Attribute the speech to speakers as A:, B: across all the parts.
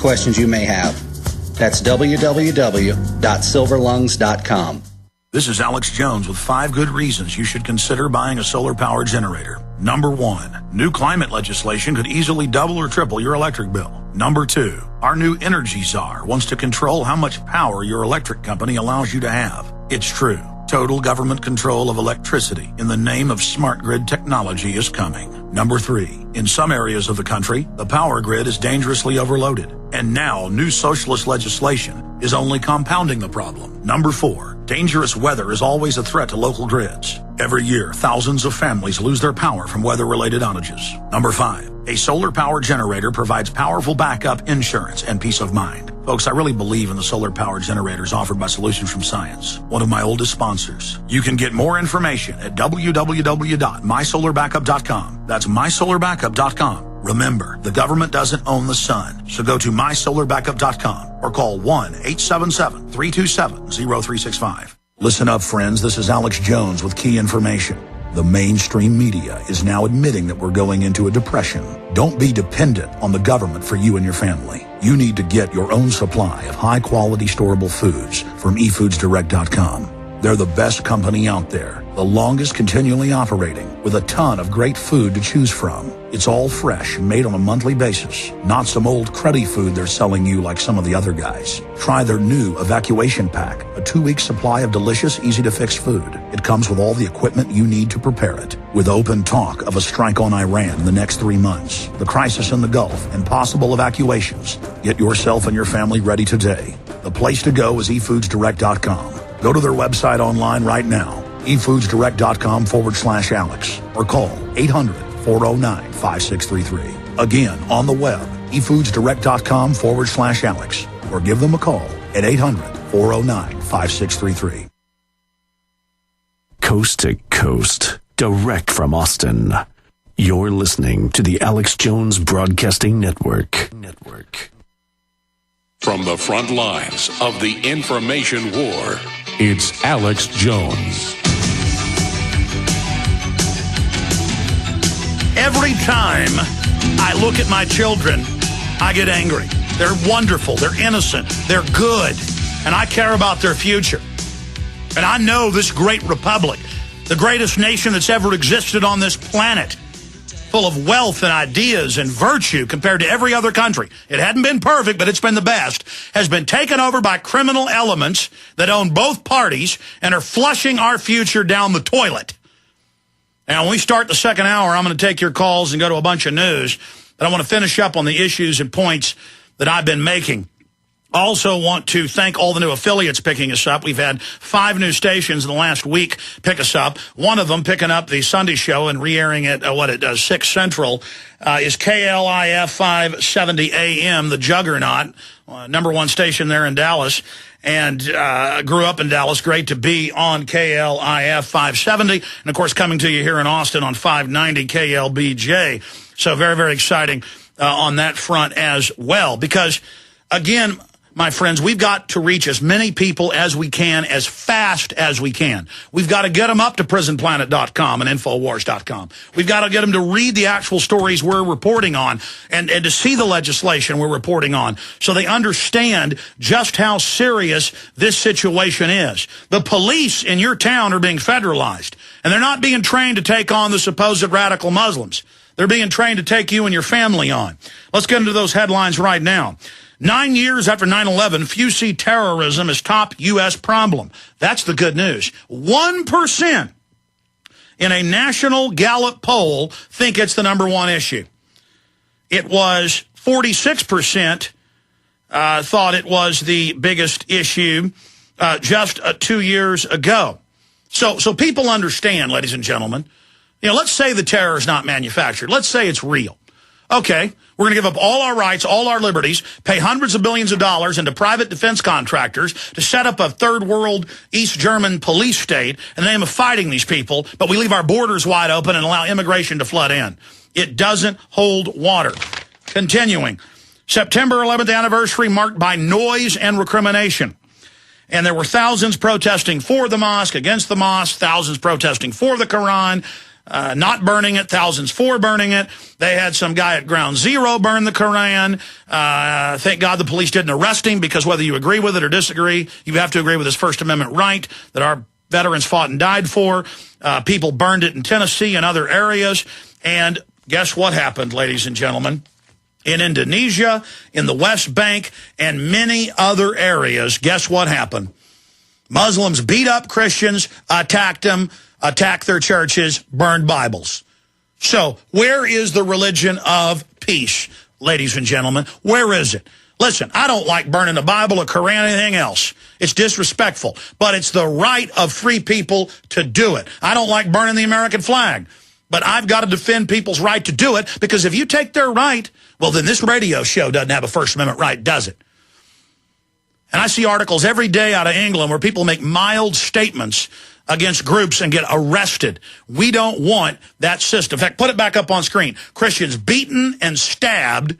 A: questions you may have. That's www.silverlungs.com.
B: This is Alex Jones with 5 good reasons you should consider buying a solar power generator. Number 1, new climate legislation could easily double or triple your electric bill. Number 2, our new energy czar wants to control how much power your electric company allows you to have. It's true. Total government control of electricity in the name of smart grid technology is coming. Number 3, in some areas of the country, the power grid is dangerously overloaded. And now new socialist legislation is only compounding the problem. Number 4, dangerous weather is always a threat to local grids. Every year, thousands of families lose their power from weather-related outages. Number 5, a solar power generator provides powerful backup insurance and peace of mind. Folks, I really believe in the solar power generators offered by Solutions from Science, one of my oldest sponsors. You can get more information at www.mysolarbackup.com. That's mysolarbackup.com. Remember, the government doesn't own the sun, so go to mysolarbackup.com or call 1-877-327-0365. Listen up, friends. This is Alex Jones with key information. The mainstream media is now admitting that we're going into a depression. Don't be dependent on the government for you and your family. You need to get your own supply of high-quality storable foods from efoodsdirect.com. They're the best company out there, the longest continually operating, with a ton of great food to choose from. It's all fresh and made on a monthly basis, not some old cruddy food they're selling you like some of the other guys. Try their new evacuation pack, a 2-week supply of delicious, easy-to-fix food. It comes with all the equipment you need to prepare it. With open talk of a strike on Iran in the next 3 months, the crisis in the Gulf, and possible evacuations, get yourself and your family ready today. The place to go is efoodsdirect.com. Go to their website online right now, efoodsdirect.com/Alex, or call 800-409-5633. Again, on the web, efoodsdirect.com/Alex, or give them a call at 800-409-5633.
C: Coast to coast, direct from Austin. You're listening to the Alex Jones Broadcasting Network.
D: From the front lines of the information war, it's Alex Jones.
B: Every time I look at my children, I get angry. They're wonderful. They're innocent. They're good. And I care about their future. And I know this great republic, the greatest nation that's ever existed on this planet, full of wealth and ideas and virtue compared to every other country. It hadn't been perfect, but it's been the best, has been taken over by criminal elements that own both parties and are flushing our future down the toilet. Now, when we start the second hour, I'm going to take your calls and go to a bunch of news, but I want to finish up on the issues and points that I've been making. Also want to thank all the new affiliates picking us up. We've had 5 new stations in the last week pick us up. One of them picking up the Sunday show and re-airing it, 6 Central, is KLIF 570 AM, the juggernaut, #1 station there in Dallas. And grew up in Dallas. Great to be on KLIF 570. And, of course, coming to you here in Austin on 590 KLBJ. So very, very exciting on that front as well. Because, again, my friends, we've got to reach as many people as we can, as fast as we can. We've got to get them up to prisonplanet.com and Infowars.com. We've got to get them to read the actual stories we're reporting on and to see the legislation we're reporting on so they understand just how serious this situation is. The police in your town are being federalized, and they're not being trained to take on the supposed radical Muslims. They're being trained to take you and your family on. Let's get into those headlines right now. 9 years after 9/11, few see terrorism as top U.S. problem. That's the good news. 1% in a national Gallup poll think it's the #1 issue. It was 46% thought it was the biggest issue just 2 years ago. So people understand, ladies and gentlemen. You know, let's say the terror is not manufactured. Let's say it's real. Okay, we're going to give up all our rights, all our liberties, pay hundreds of billions of dollars into private defense contractors to set up a third world East German police state in the name of fighting these people, but we leave our borders wide open and allow immigration to flood in. It doesn't hold water. Continuing, September 11th anniversary marked by noise and recrimination. And there were thousands protesting for the mosque, against the mosque, thousands protesting for the Quran. not burning it, thousands for burning it. They had some guy at Ground Zero burn the Koran. Thank God the police didn't arrest him, because whether you agree with it or disagree, you have to agree with his First Amendment right that our veterans fought and died for. People burned it in Tennessee and other areas. And guess what happened, ladies and gentlemen? In Indonesia, in the West Bank, and many other areas, guess what happened? Muslims beat up Christians, attacked them, attacked their churches, burned Bibles. So where is the religion of peace, ladies and gentlemen? Where is it? Listen, I don't like burning a Bible, a Quran, anything else. It's disrespectful. But it's the right of free people to do it. I don't like burning the American flag. But I've got to defend people's right to do it, because if you take their right, well, then this radio show doesn't have a First Amendment right, does it? And I see articles every day out of England where people make mild statements against groups and get arrested. We don't want that system. In fact, put it back up on screen. Christians beaten and stabbed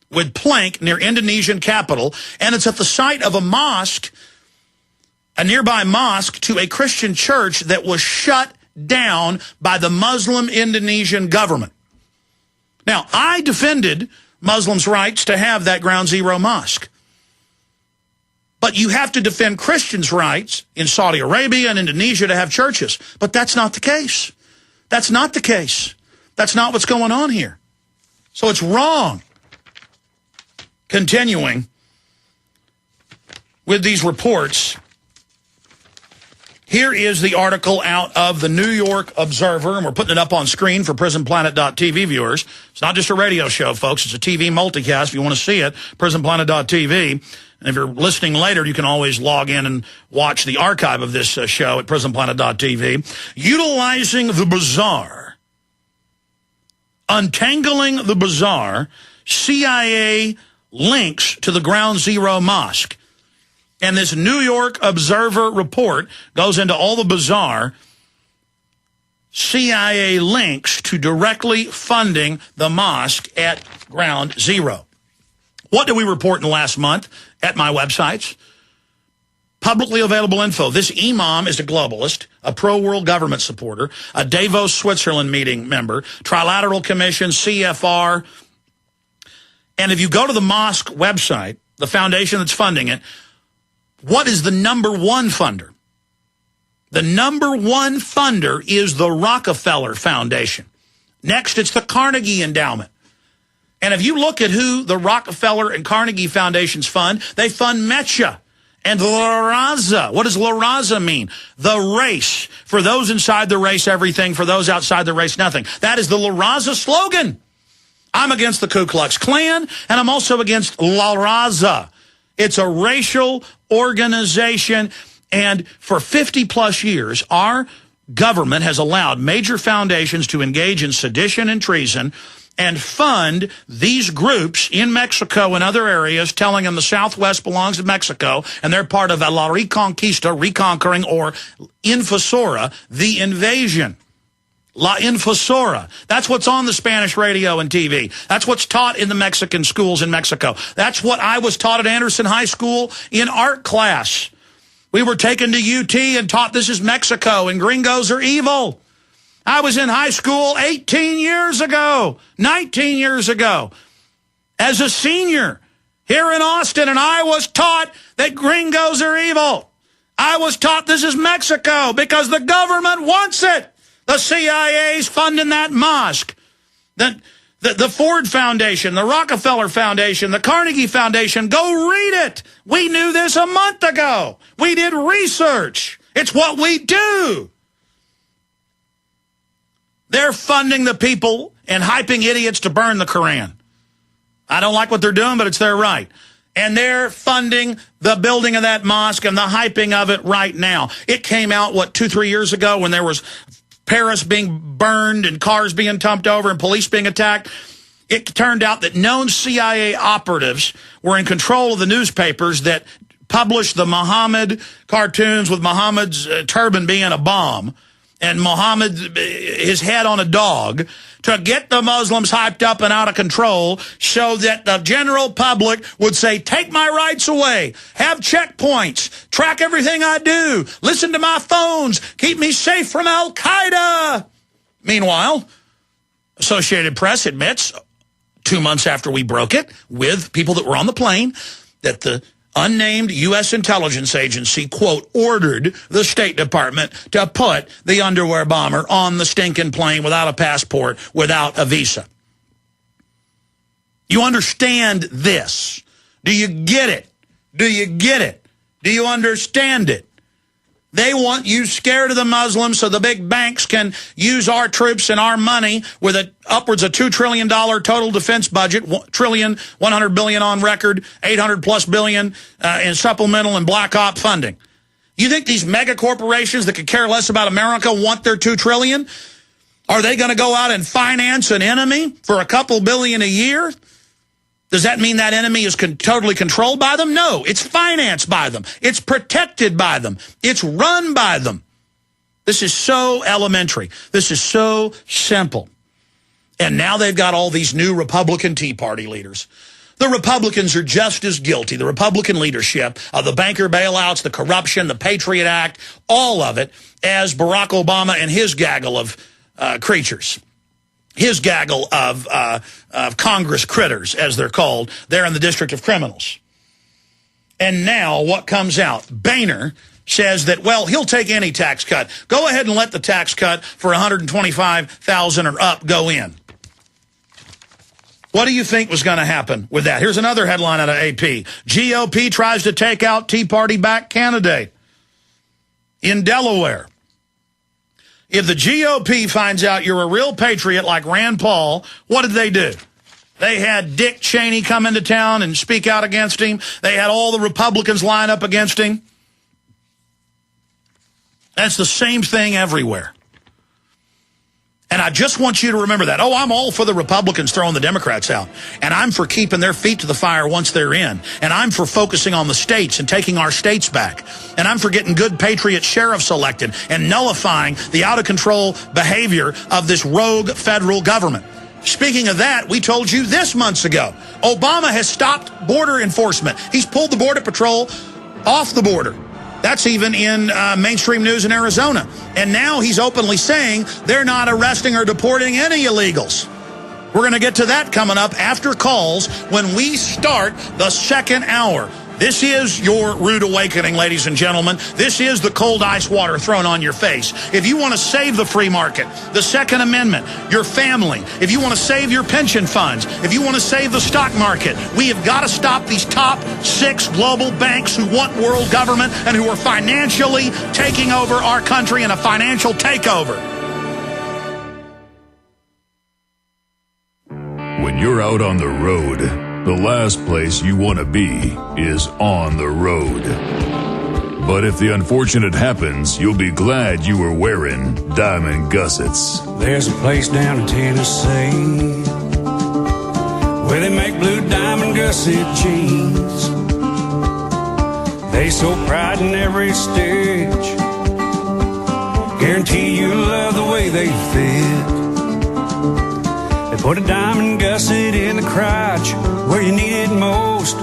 B: with plank near Indonesian capital, and it's at the site of a mosque, a nearby mosque to a Christian church that was shut down by the Muslim Indonesian government. Now, I defended Muslims' rights to have that Ground Zero mosque. But you have to defend Christians' rights in Saudi Arabia and Indonesia to have churches. But that's not the case. That's not the case. That's not what's going on here. So it's wrong. Continuing with these reports, here is the article out of the New York Observer, and we're putting it up on screen for prisonplanet.tv viewers. It's not just a radio show, folks. It's a TV multicast. If you want to see it, prisonplanet.tv. And if you're listening later, you can always log in and watch the archive of this show at prisonplanet.tv. Utilizing the bizarre, untangling the bizarre, CIA links to the Ground Zero mosque. And this New York Observer report goes into all the bizarre CIA links to directly funding the mosque at Ground Zero. What did we report in the last month at my websites? Publicly available info. This imam is a globalist, a pro-world government supporter, a Davos, Switzerland meeting member, Trilateral Commission, CFR. And if you go to the mosque website, the foundation that's funding it, what is the number one funder? The number one funder is the Rockefeller Foundation. Next, it's the Carnegie Endowment. And if you look at who the Rockefeller and Carnegie Foundations fund, they fund Mecha and La Raza. What does La Raza mean? The race. For those inside the race, everything. For those outside the race, nothing. That is the La Raza slogan. I'm against the Ku Klux Klan, and I'm also against La Raza. It's a racial organization, and for 50-plus years, our government has allowed major foundations to engage in sedition and treason and fund these groups in Mexico and other areas, telling them the Southwest belongs to Mexico, and they're part of La Reconquista, reconquering, or Infosora, the invasion. La Infosora. That's what's on the Spanish radio and TV. That's what's taught in the Mexican schools in Mexico. That's what I was taught at Anderson High School in art class. We were taken to UT and taught this is Mexico and gringos are evil. I was in high school 18 years ago, 19 years ago, as a senior here in Austin, and I was taught that gringos are evil. I was taught this is Mexico because the government wants it. The CIA's funding that mosque. The Ford Foundation, the Rockefeller Foundation, the Carnegie Foundation, go read it. We knew this a month ago. We did research. It's what we do. They're funding the people and hyping idiots to burn the Koran. I don't like what they're doing, but it's their right. And they're funding the building of that mosque and the hyping of it right now. It came out, 2-3 years ago when there was Paris being burned and cars being dumped over and police being attacked. It turned out that known CIA operatives were in control of the newspapers that published the Muhammad cartoons with Muhammad's turban being a bomb and Muhammad, his head on a dog, to get the Muslims hyped up and out of control so that the general public would say, take my rights away, have checkpoints, track everything I do, listen to my phones, keep me safe from Al-Qaeda. Meanwhile, Associated Press admits 2 months after we broke it with people that were on the plane that the unnamed U.S. intelligence agency, quote, ordered the State Department to put the underwear bomber on the stinking plane without a passport, without a visa. You understand this? Do you get it? Do you get it? Do you understand it? They want you scared of the Muslims so the big banks can use our troops and our money with upwards of $2 trillion total defense budget, $100 billion on record, $800+ billion in supplemental and black op funding. You think these mega corporations that could care less about America want their $2 trillion? Are they going to go out and finance an enemy for a couple billion a year? Does that mean that enemy is totally controlled by them? No, it's financed by them. It's protected by them. It's run by them. This is so elementary. This is so simple. And now they've got all these new Republican Tea Party leaders. The Republicans are just as guilty, the Republican leadership, of the banker bailouts, the corruption, the Patriot Act, all of it, as Barack Obama and his gaggle of creatures. His gaggle of Congress critters, as they're called, there in the District of Criminals. And now what comes out? Boehner says that, well, he'll take any tax cut. Go ahead and let the tax cut for $125,000 or up go in. What do you think was going to happen with that? Here's another headline out of AP. GOP tries to take out Tea Party-backed candidate in Delaware. If the GOP finds out you're a real patriot like Rand Paul, what did they do? They had Dick Cheney come into town and speak out against him. They had all the Republicans line up against him. That's the same thing everywhere. And I just want you to remember that. Oh, I'm all for the Republicans throwing the Democrats out. And I'm for keeping their feet to the fire once they're in. And I'm for focusing on the states and taking our states back. And I'm for getting good patriot sheriffs elected and nullifying the out-of-control behavior of this rogue federal government. Speaking of that, we told you this months ago. Obama has stopped border enforcement. He's pulled the Border Patrol off the border. That's even in mainstream news in Arizona. And now he's openly saying they're not arresting or deporting any illegals. We're going to get to that coming up after calls when we start the second hour. This is your rude awakening, ladies and gentlemen. This is the cold ice water thrown on your face. If you want to save the free market, the Second Amendment, your family, if you want to save your pension funds, if you want to save the stock market, we have got to stop these top 6 global banks who want world government and who are financially taking over our country in a financial takeover.
E: When you're out on the road, the last place you want to be is on the road. But if the unfortunate happens, you'll be glad you were wearing diamond gussets.
F: There's a place down in Tennessee where they make blue diamond gusset jeans. They so pride in every stitch, guarantee you'll love the way they fit. Put a diamond gusset in the crotch where you need it most.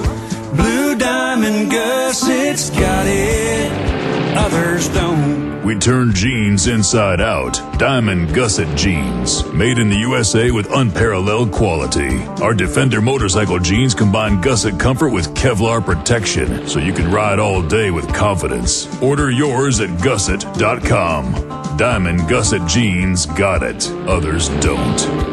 F: Blue diamond gussets got it, others don't.
E: We turn jeans inside out. Diamond gusset jeans, made in the USA with unparalleled quality. Our Defender motorcycle jeans combine gusset comfort with Kevlar protection, so you can ride all day with confidence. Order yours at gusset.com. Diamond gusset jeans got it, others don't.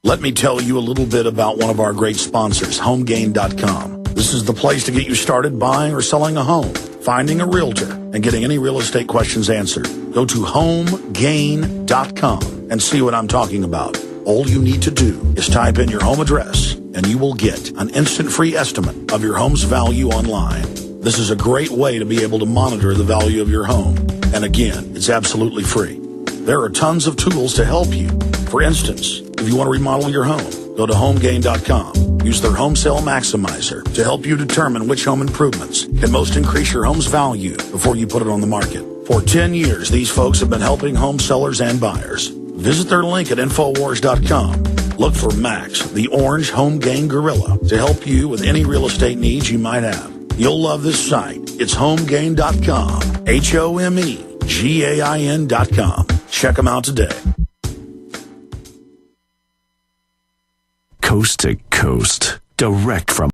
B: Let me tell you a little bit about one of our great sponsors, HomeGain.com. This is the place to get you started buying or selling a home, finding a realtor, and getting any real estate questions answered. Go to HomeGain.com and see what I'm talking about. All you need to do is type in your home address, and you will get an instant free estimate of your home's value online. This is a great way to be able to monitor the value of your home. And again, it's absolutely free. There are tons of tools to help you. For instance, if you want to remodel your home, go to HomeGain.com. Use their Home Sale Maximizer to help you determine which home improvements can most increase your home's value before you put it on the market. For 10 years, these folks have been helping home sellers and buyers. Visit their link at Infowars.com. Look for Max, the orange Home Gain Gorilla, to help you with any real estate needs you might have. You'll love this site. It's HomeGain.com. HomeGain.com. Check them out today.
C: coast to coast, direct from